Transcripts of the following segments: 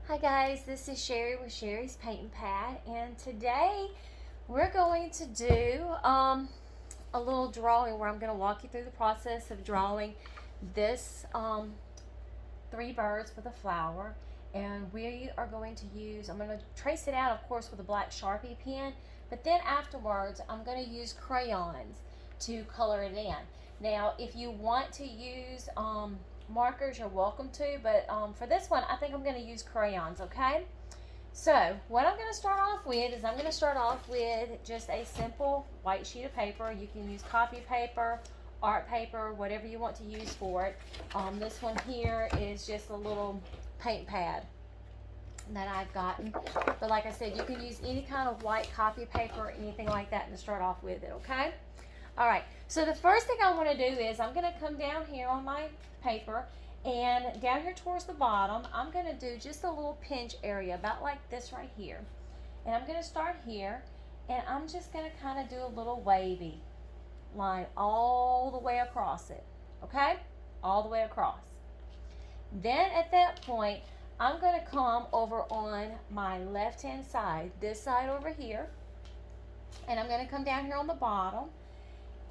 Hi guys, this is Sherry with Sherry's Paint Pad, and today we're going to do a little drawing where I'm going to walk you through the process of drawing this three birds with a flower. And we are going to use, I'm going to trace it out of course with a black Sharpie pen, but then afterwards I'm going to use crayons to color it in. Now if you want to use markers, you're welcome to, but for this one I think I'm going to use crayons. Okay, so what I'm going to start off with is I'm going to start off with just a simple white sheet of paper. You can use copy paper, art paper, whatever you want to use for it. This one here is just a little paint pad that I've gotten, but like I said, you can use any kind of white copy paper or anything like that to start off with it. Okay, all right, so the first thing I want to do is I'm going to come down here on my paper, and down here towards the bottom I'm going to do just a little pinch area about like this right here, and I'm going to start here, and I'm just going to kind of do a little wavy line all the way across it. Okay, all the way across. Then at that point I'm going to come over on my left hand side, this side over here, and I'm going to come down here on the bottom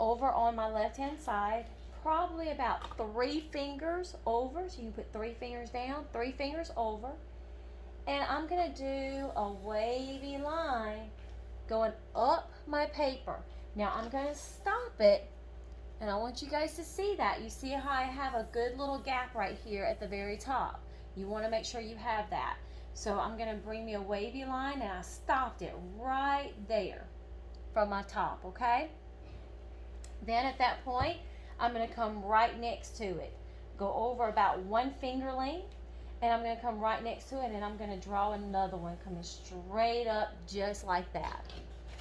over on my left hand side, probably about 3 fingers over, so you can put 3 fingers down, 3 fingers over, and I'm going to do a wavy line going up my paper. Now I'm going to stop it, and I want you guys to see that. You see how I have a good little gap right here at the very top. You want to make sure you have that. So I'm going to bring me a wavy line, and I stopped it right there from my top. Okay, then at that point I'm going to come right next to it, go over about 1 finger length, and I'm going to come right next to it, and I'm going to draw another one coming straight up just like that.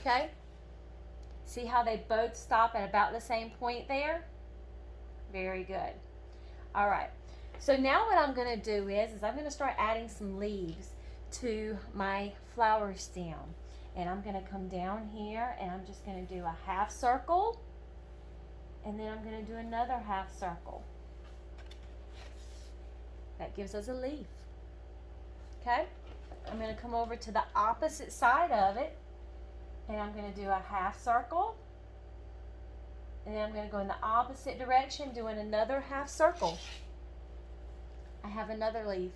Okay, see how they both stop at about the same point there? Very good. All right, so now what I'm going to do is I'm going to start adding some leaves to my flower stem, and I'm going to come down here, and I'm just going to do a half circle, and then I'm going to do another half circle. That gives us a leaf. Okay, I'm going to come over to the opposite side of it, and I'm going to do a half circle, and then I'm going to go in the opposite direction doing another half circle. I have another leaf.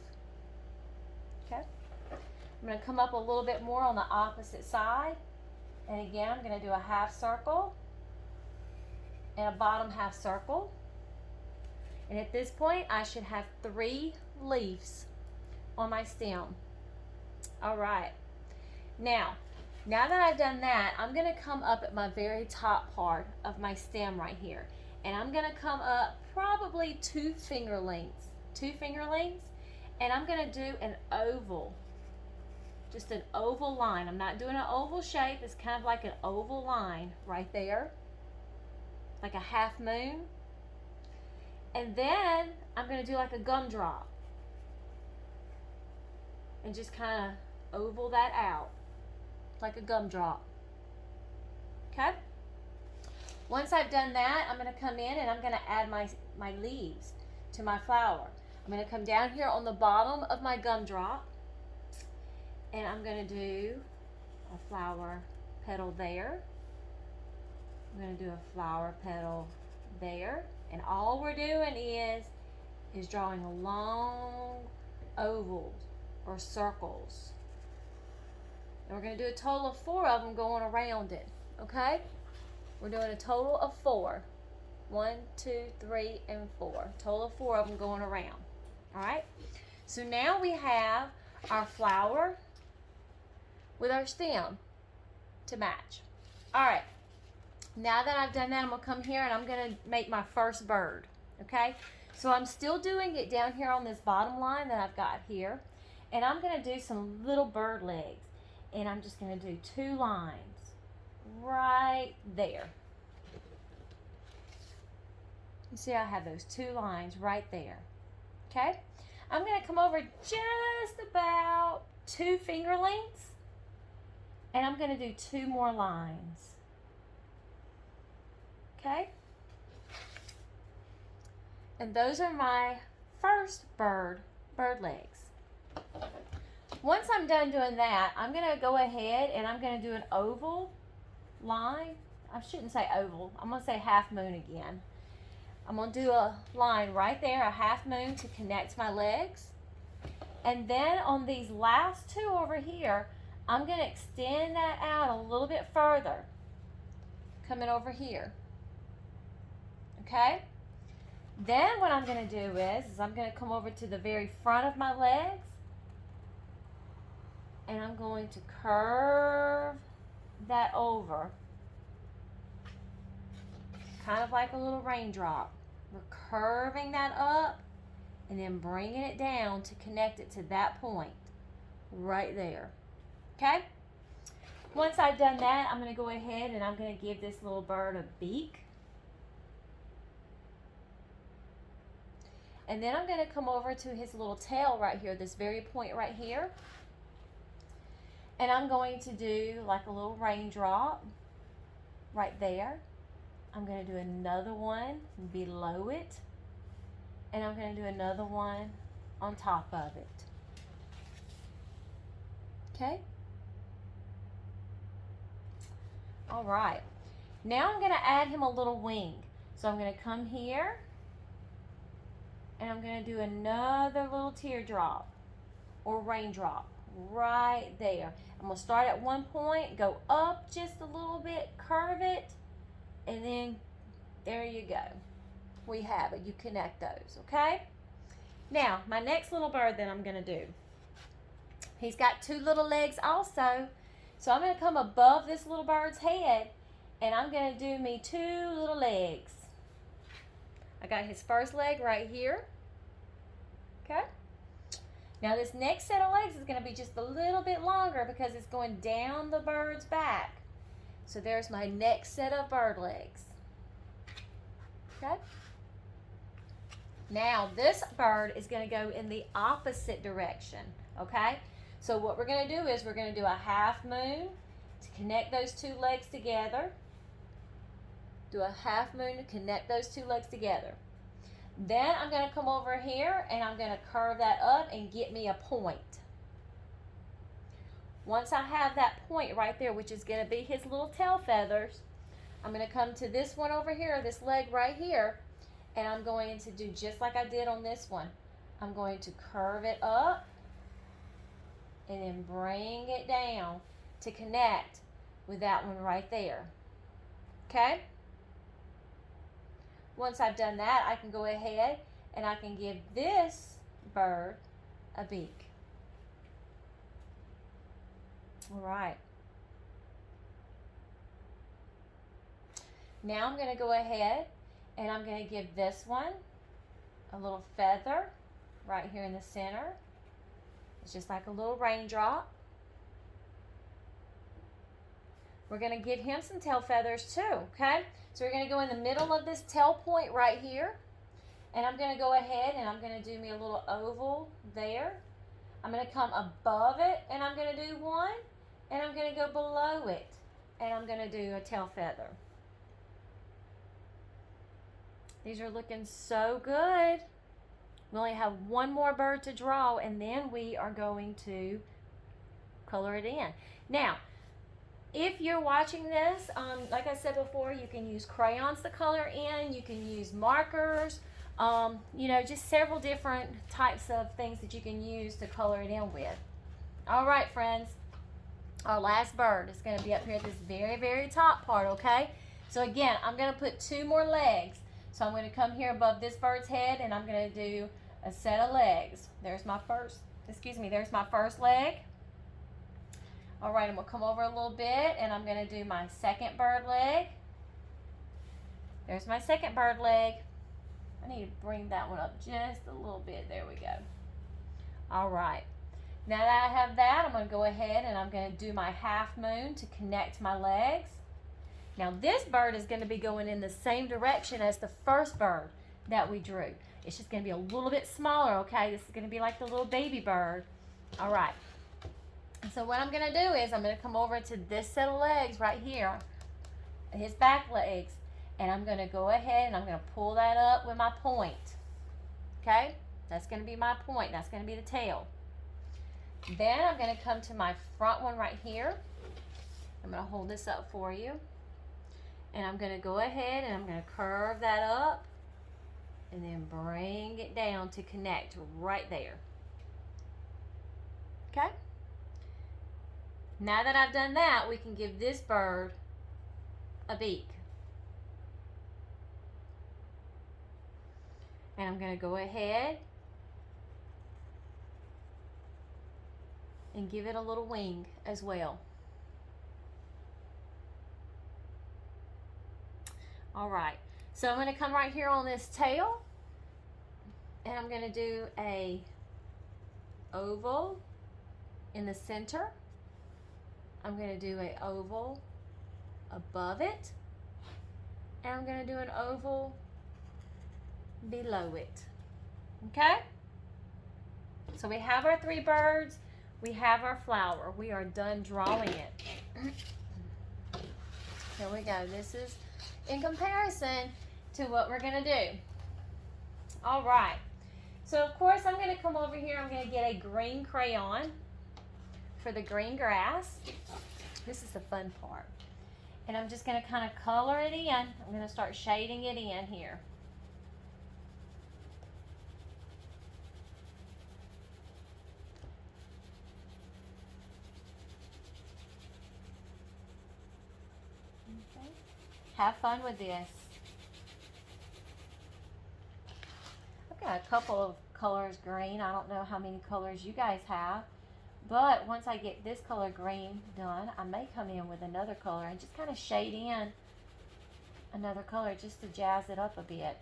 Okay, I'm going to come up a little bit more on the opposite side, and again I'm going to do a half circle and a bottom half circle, and at this point I should have 3 leaves on my stem. All right, now that I've done that, I'm going to come up at my very top part of my stem right here, and I'm going to come up probably 2 finger lengths, and I'm going to do an oval, just an oval line. I'm not doing an oval shape, it's kind of like an oval line right there, like a half moon. And then I'm going to do like a gumdrop and just kind of oval that out like a gumdrop. Okay, once I've done that, I'm going to come in and I'm going to add my leaves to my flower. I'm going to come down here on the bottom of my gumdrop, and I'm going to do a flower petal there. I'm going to do a flower petal there, and all we're doing is drawing long ovals or circles, and we're going to do a total of 4 of them going around it. Okay, we're doing a total of 4. 1, 2, 3, and 4. Total of 4 of them going around. All right, so now we have our flower with our stem to match. All right, now that I've done that, I'm going to come here and I'm going to make my first bird. Okay, so I'm still doing it down here on this bottom line that I've got here, and I'm going to do some little bird legs, and I'm just going to do 2 lines right there. You see I have those 2 lines right there. Okay, I'm going to come over just about 2 finger lengths, and I'm going to do 2 more lines. Okay, and those are my first bird legs. Once I'm done doing that, I'm going to go ahead and I'm going to do an oval line. I shouldn't say oval. I'm going to say half moon again. I'm going to do a line right there, a half moon to connect my legs. And then on these last two over here, I'm going to extend that out a little bit further. Coming over here. Okay? Then what I'm going to do is I'm going to come over to the very front of my legs. And I'm going to curve that over. Kind of like a little raindrop. We're curving that up and then bringing it down to connect it to that point right there. Okay? Once I've done that, I'm going to go ahead and I'm going to give this little bird a beak. And then I'm going to come over to his little tail right here, this very point right here. And I'm going to do like a little raindrop right there. I'm going to do another one below it. And I'm going to do another one on top of it. Okay? All right. Now I'm going to add him a little wing. So I'm going to come here. And I'm going to do another little teardrop or raindrop right there. I'm going to start at one point, go up just a little bit, curve it, and then there you go. We have it. You connect those, okay? Now, my next little bird that I'm going to do, he's got two little legs also. So I'm going to come above this little bird's head, and I'm going to do me two little legs. I got his first leg right here. Okay? Now this next set of legs is going to be just a little bit longer because it's going down the bird's back. So there's my next set of bird legs. Okay? Now this bird is going to go in the opposite direction. Okay? So what we're going to do is we're going to do a half moon to connect those two legs together. Do a half moon to connect those two legs together. Then I'm going to come over here and I'm going to curve that up and get me a point. Once I have that point right there, which is going to be his little tail feathers, I'm going to come to this one over here, this leg right here, and I'm going to do just like I did on this one. I'm going to curve it up and then bring it down to connect with that one right there. Okay? Once I've done that, I can go ahead and I can give this bird a beak. All right. Now I'm going to go ahead and I'm going to give this one a little feather right here in the center. It's just like a little raindrop. We're going to give him some tail feathers too, okay? So we're going to go in the middle of this tail point right here. And I'm going to go ahead and I'm going to do me a little oval there. I'm going to come above it and I'm going to do one. And I'm going to go below it. And I'm going to do a tail feather. These are looking so good. We only have one more bird to draw and then we are going to color it in. Now, if you're watching this, like I said before, you can use crayons to color in. You can use markers. You know, just several different types of things that you can use to color it in with. All right, friends. Our last bird is going to be up here at this very, very top part, okay? So again, I'm going to put two more legs. So I'm going to come here above this bird's head and I'm going to do a set of legs. There's my first leg. All right, I'm going to come over a little bit and I'm going to do my second bird leg. There's my second bird leg. I need to bring that one up just a little bit. There we go. All right. Now that I have that, I'm going to go ahead and I'm going to do my half moon to connect my legs. Now this bird is going to be going in the same direction as the first bird that we drew. It's just going to be a little bit smaller, okay? This is going to be like the little baby bird. All right. So what I'm going to do is I'm going to come over to this set of legs right here, his back legs, and I'm going to go ahead and I'm going to pull that up with my point. Okay? That's going to be my point. That's going to be the tail. Then I'm going to come to my front one right here. I'm going to hold this up for you. And I'm going to go ahead and I'm going to curve that up and then bring it down to connect right there. Okay? Now that I've done that, we can give this bird a beak. And I'm going to go ahead and give it a little wing as well. All right, so I'm going to come right here on this tail, and I'm going to do a oval in the center. I'm going to do an oval above it, and I'm going to do an oval below it. Okay? So we have our three birds, we have our flower. We are done drawing it. Here we go. This is in comparison to what we're going to do. All right. So, of course, I'm going to come over here. I'm going to get a green crayon for the green grass. This is the fun part. And I'm just going to kind of color it in. I'm going to start shading it in here. Okay. Have fun with this. I've got a couple of colors green. I don't know how many colors you guys have. But once I get this color green done, I may come in with another color and just kind of shade in another color just to jazz it up a bit.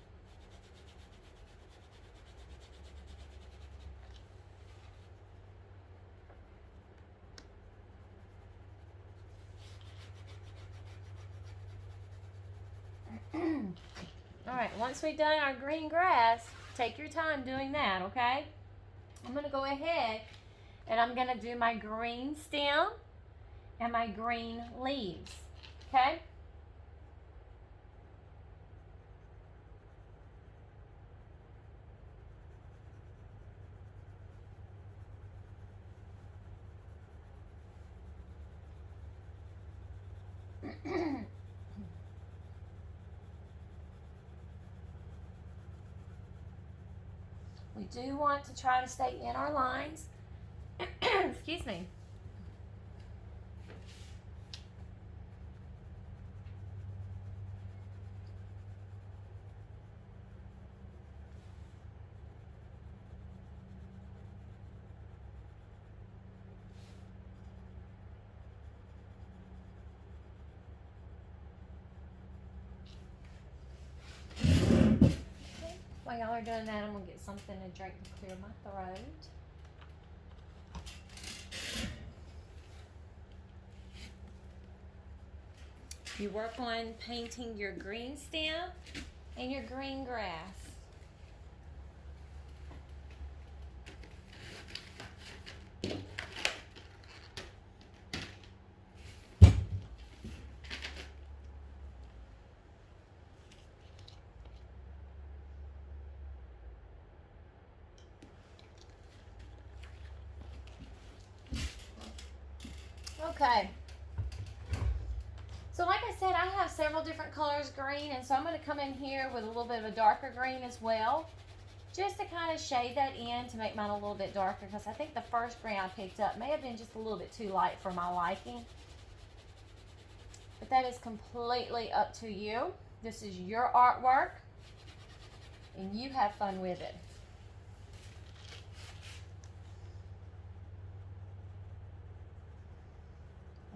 All right, once we've done our green grass, take your time doing that, okay? I'm going to go ahead and I'm going to do my green stem and my green leaves, okay? We do want to try to stay in our lines. Excuse me. While y'all are doing that, I'm going to get something to drink to clear my throat. You work on painting your green stem and your green grass. Okay. So like I said, I have several different colors green, and so I'm going to come in here with a little bit of a darker green as well, just to kind of shade that in to make mine a little bit darker, because I think the first green I picked up may have been just a little bit too light for my liking. But that is completely up to you. This is your artwork, and you have fun with it.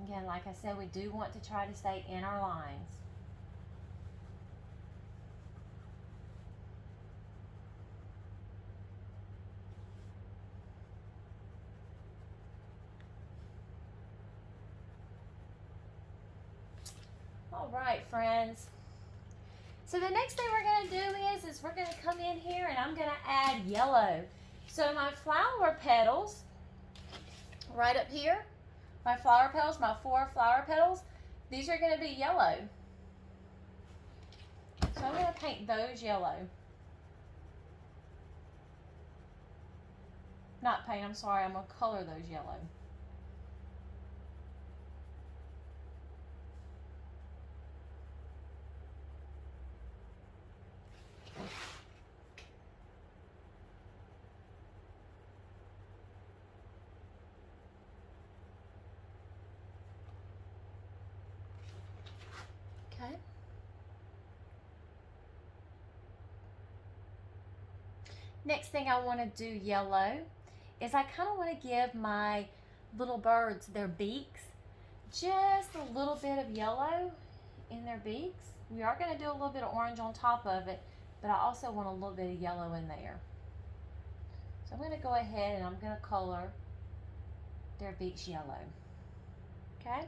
Again, like I said, we do want to try to stay in our lines. All right, friends. So the next thing we're going to do is we're going to come in here and I'm going to add yellow. So my flower petals, right up here, my flower petals, my 4 flower petals, these are going to be yellow. So I'm going to paint those yellow. Not paint, I'm sorry, I'm going to color those yellow. Okay. Next thing I want to do yellow is I kind of want to give my little birds their beaks just a little bit of yellow in their beaks. We are going to do a little bit of orange on top of it, but I also want a little bit of yellow in there. So I'm going to go ahead and I'm going to color their beaks yellow. Okay?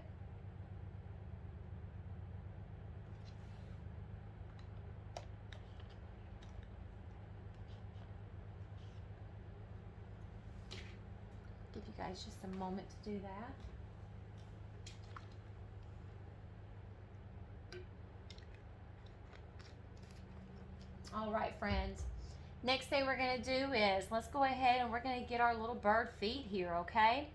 Give you guys just a moment to do that. All right, friends. Next thing we're going to do is let's go ahead and we're going to get our little bird feet here, okay?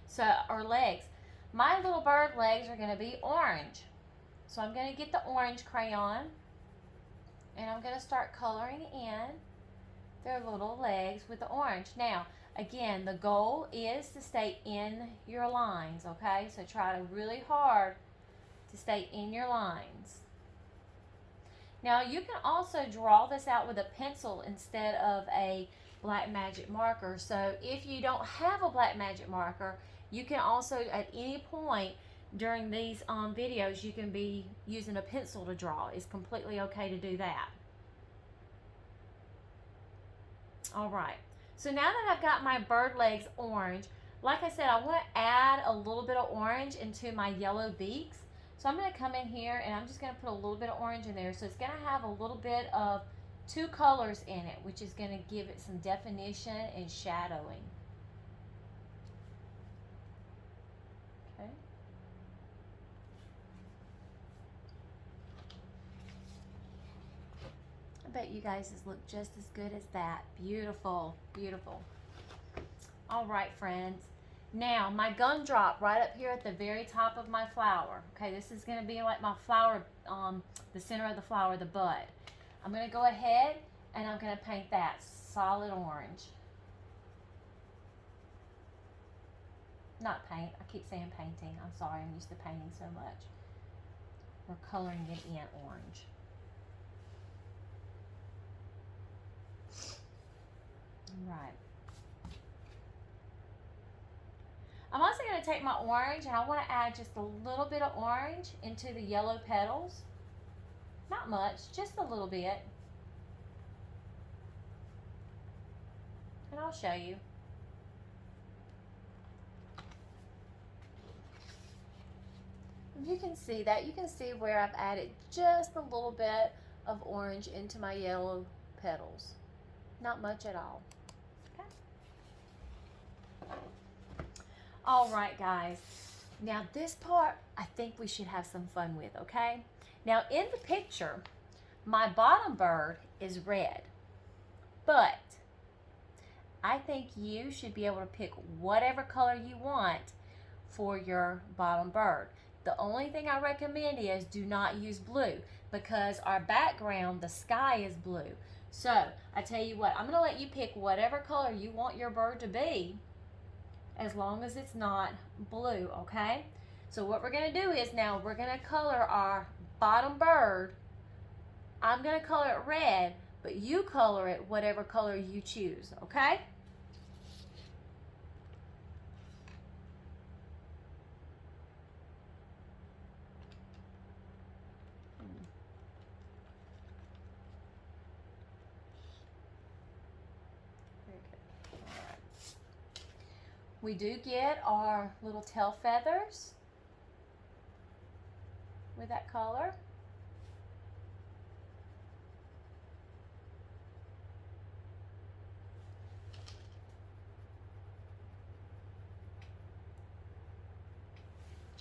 So, our legs. My little bird legs are going to be orange. So I'm going to get the orange crayon and I'm going to start coloring in their little legs with the orange. Now, again, the goal is to stay in your lines, okay? So try really hard to stay in your lines. Now, you can also draw this out with a pencil instead of a black magic marker. So if you don't have a black magic marker, you can also at any point during these videos, you can be using a pencil to draw. It's completely okay to do that. All right, so now that I've got my bird legs orange, like I said, I want to add a little bit of orange into my yellow beaks. So I'm going to come in here and I'm just going to put a little bit of orange in there. So it's going to have a little bit of two colors in it, which is going to give it some definition and shadowing. Okay. I bet you guys look just as good as that. Beautiful, beautiful. All right, friends. Now, my gumdrop right up here at the very top of my flower. Okay, this is going to be like my flower, the center of the flower, the bud. I'm going to go ahead and I'm going to paint that solid orange. Not paint. I keep saying painting. I'm sorry. I'm used to painting so much. We're coloring it in orange. All right. I'm also going to take my orange and I want to add just a little bit of orange into the yellow petals. Not much, just a little bit. And I'll show you. You can see that. You can see where I've added just a little bit of orange into my yellow petals. Not much at all. All right, guys. Now this part, I think we should have some fun with, okay? Now in the picture, my bottom bird is red, but I think you should be able to pick whatever color you want for your bottom bird. The only thing I recommend is do not use blue because our background, the sky, is blue. So I tell you what, I'm gonna let you pick whatever color you want your bird to be, as long as it's not blue, okay? So what we're gonna do is now we're gonna color our bottom bird. I'm gonna color it red, but you color it whatever color you choose, okay? Very good. All right. We do get our little tail feathers with that color.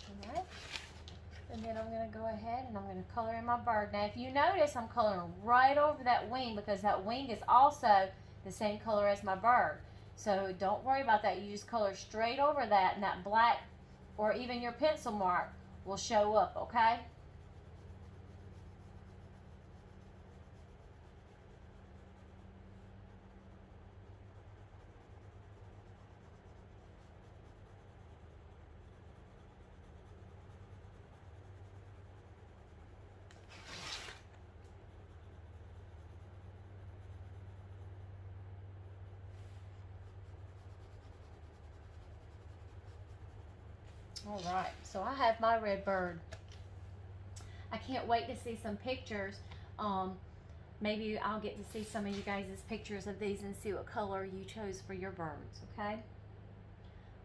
All right. And then I'm going to go ahead and I'm going to color in my bird. Now if you notice, I'm coloring right over that wing because that wing is also the same color as my bird. So don't worry about that. You just color straight over that, and that black or even your pencil mark will show up, okay? All right, so I have my red bird. I can't wait to see some pictures. Maybe I'll get to see some of you guys' pictures of these and see what color you chose for your birds, okay?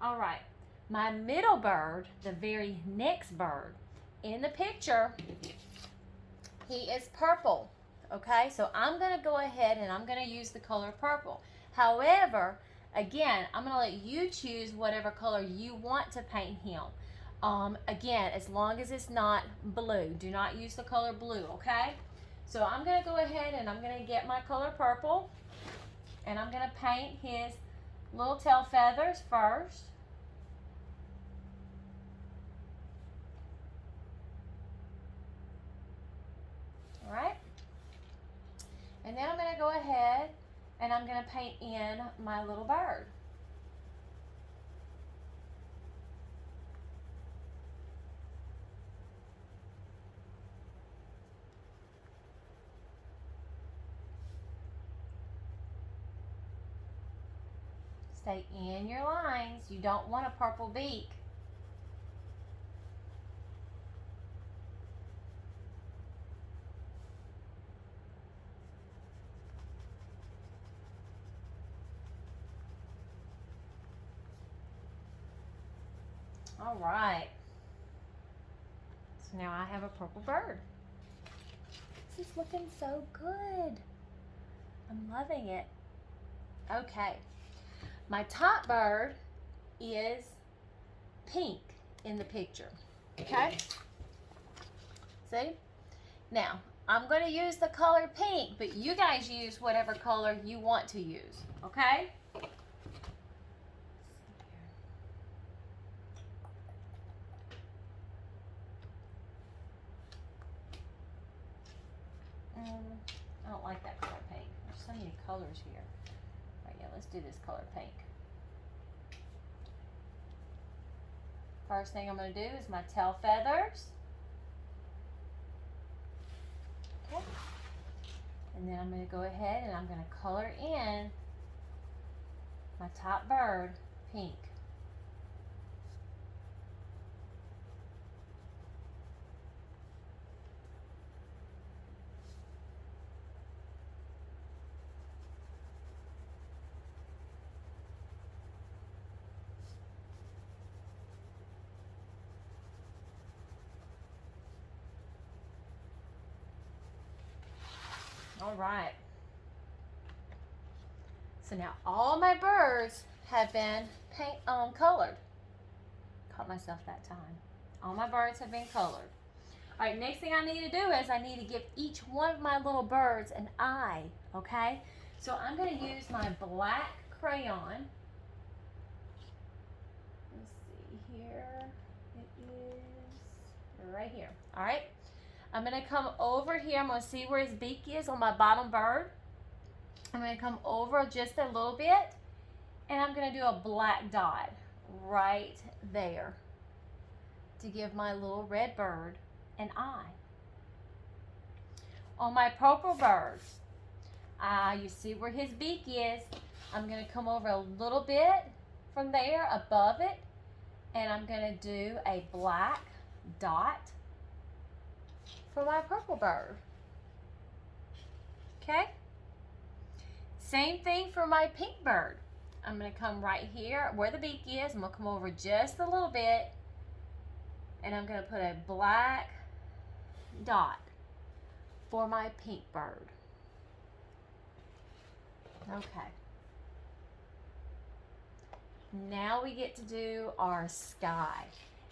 All right, my middle bird, the very next bird in the picture, he is purple, okay? So I'm gonna go ahead and I'm gonna use the color purple. However, again, I'm gonna let you choose whatever color you want to paint him. Again, as long as it's not blue, do not use the color blue, okay? So I'm gonna go ahead and I'm gonna get my color purple, and I'm gonna paint his little tail feathers first. All right, and then I'm gonna go ahead and I'm gonna paint in my little bird. Stay in your lines. You don't want a purple beak. All right. So now I have a purple bird. This is looking so good. I'm loving it. Okay. My top bird is pink in the picture. Okay? See? Now, I'm going to use the color pink, but you guys use whatever color you want to use. Okay? I don't like that color pink. There's so many colors here. All right, yeah, let's do this color pink. First thing I'm going to do is my tail feathers. Okay. And then I'm going to go ahead and I'm going to color in my top bird pink. All right. So now all my birds have been colored. Caught myself that time. All my birds have been colored. All right, next thing I need to do is I need to give each one of my little birds an eye, okay? So I'm going to use my black crayon. Let's see here. It is right here. All right. I'm going to come over here. I'm going to see where his beak is on my bottom bird. I'm going to come over just a little bit, and I'm going to do a black dot right there to give my little red bird an eye. On my purple bird, you see where his beak is. I'm going to come over a little bit from there above it, and I'm going to do a black dot for my purple bird. Okay? Same thing for my pink bird. I'm going to come right here where the beak is. I'm going to come over just a little bit, and I'm going to put a black dot for my pink bird. Okay. Now we get to do our sky.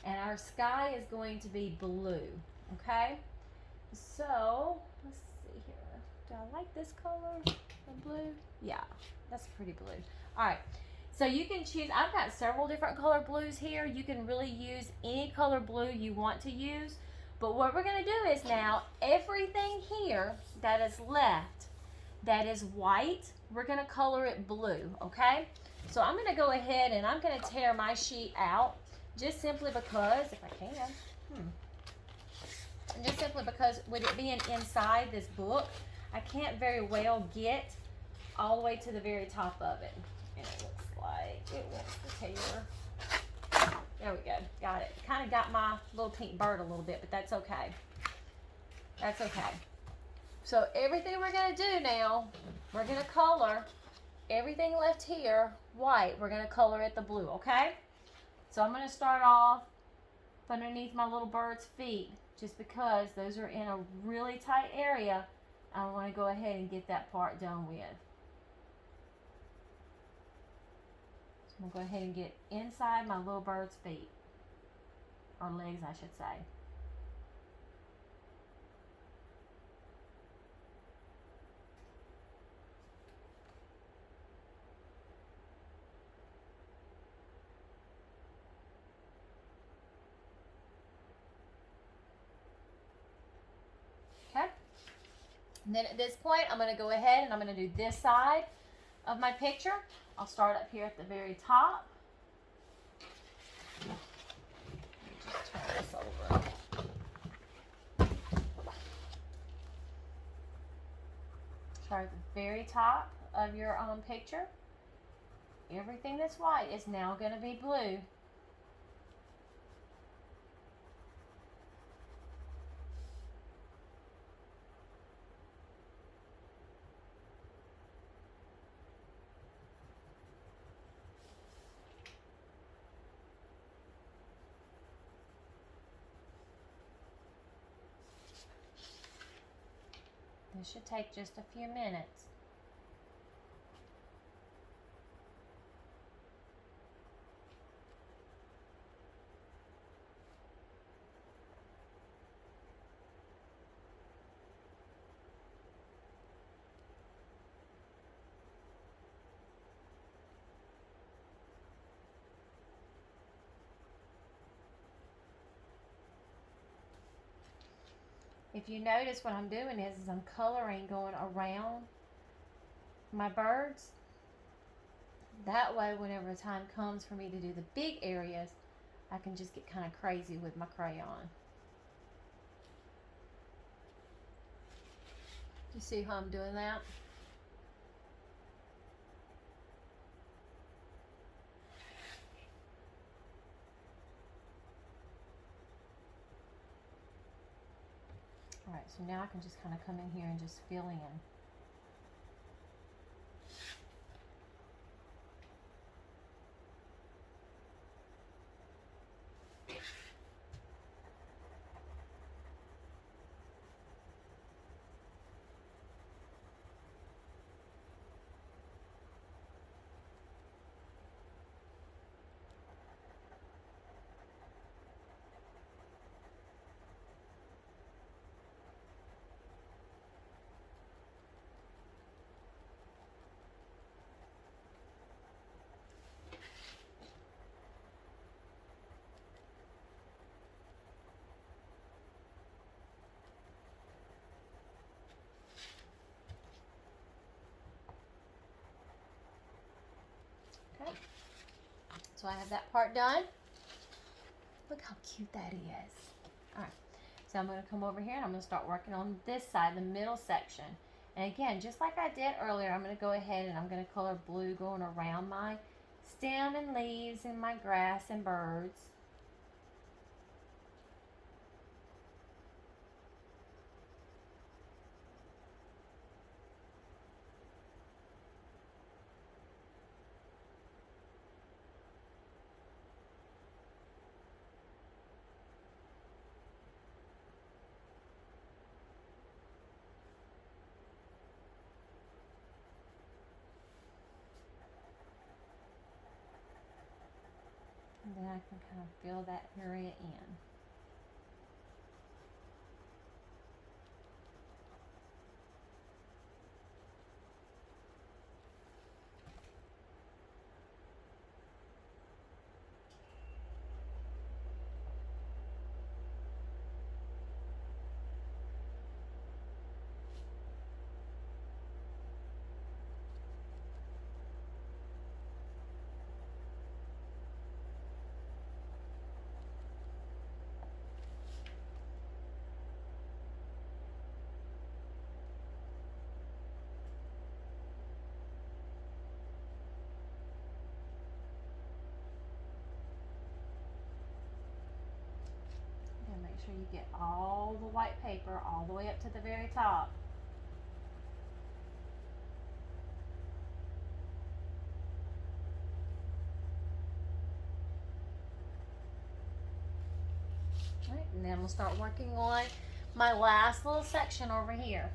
And our sky is going to be blue. Okay? So, let's see here. Do I like this color? The blue? Yeah, that's pretty blue. All right. So you can choose, I've got several different color blues here. You can really use any color blue you want to use. But what we're going to do is now, everything here that is left, that is white, we're going to color it blue, okay? So I'm going to go ahead and I'm going to tear my sheet out, just simply because, if I can, and just simply because with it being inside this book, I can't very well get all the way to the very top of it. And it looks like it wants to tear. There we go, got it. Kind of got my little pink bird a little bit, but that's okay. That's okay. So everything we're gonna do now, we're gonna color everything left here white. We're gonna color it the blue, okay? So I'm gonna start off underneath my little bird's feet, just because those are in a really tight area. I want to go ahead and get that part done with. So I'm going to go ahead and get inside my little bird's feet, or legs I should say. Okay. And then at this point, I'm going to go ahead and I'm going to do this side of my picture. I'll start up here at the very top. Let me just turn this over. Start at the very top of your picture. Everything that's white is now going to be blue. This should take just a few minutes. If you notice, what I'm doing is I'm coloring going around my birds. That way, whenever the time comes for me to do the big areas, I can just get kind of crazy with my crayon. You see how I'm doing that? Alright, so now I can just kind of come in here and just fill in. Okay, so I have that part done. Look how cute that is. Alright, so I'm going to come over here and I'm going to start working on this side, the middle section. And again, just like I did earlier, I'm going to go ahead and I'm going to color blue going around my stem and leaves and my grass and birds. And then I can kind of fill that area in. sure you get all the white paper all the way up to the very top. Right, and then we'll start working on my last little section over here.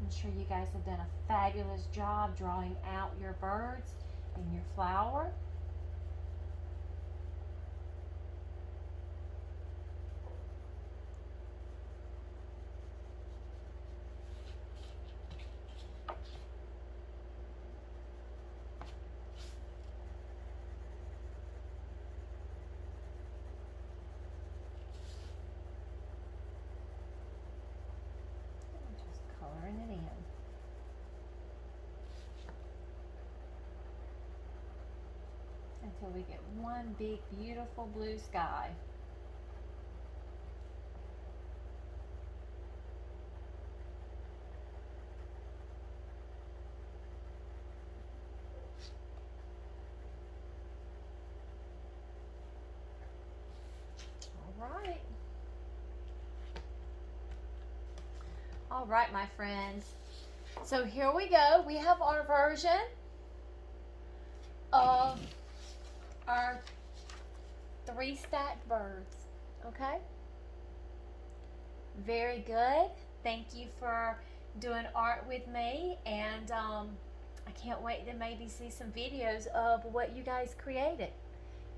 I'm sure you guys have done a fabulous job drawing out your birds and your flower. Just coloring it in. Until we get one big beautiful blue sky. All right, my friends. So here we go. We have our version of our 3 stacked birds. Okay? Very good. Thank you for doing art with me, and I can't wait to maybe see some videos of what you guys created.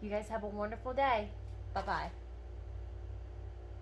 You guys have a wonderful day. Bye-bye.